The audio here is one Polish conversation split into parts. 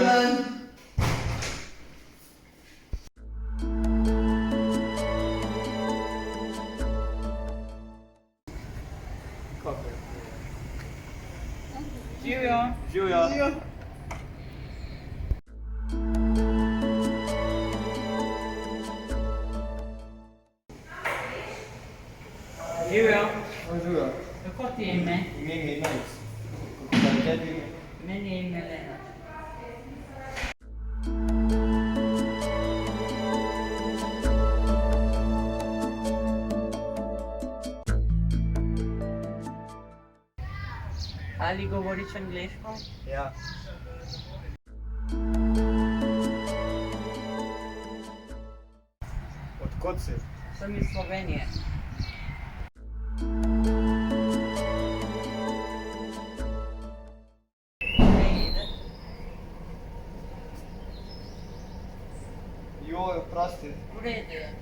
Jeden. Živijo. Živijo. Živijo. Živijo. Kako ti je ime? Ime mi je Nejc. Kako pa je tebi ime? Meni je ime Lena. Ali govoriš angliško? Ja. Od kod si? Sem iz Slovenije. Joj, oprosti. V redu je.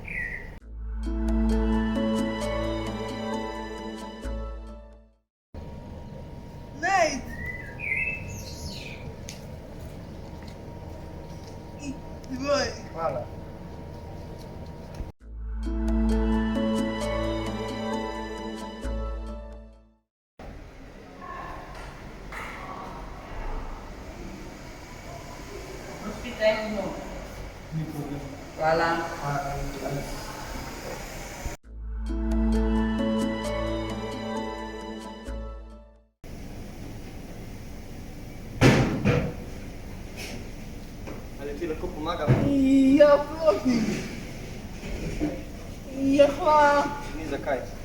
Nejc! Dvoj. Hvala. Pustite. Hvala. Ali ti lahko pomagam? Ja, prosim. Ja, hvala. Ni zakaj.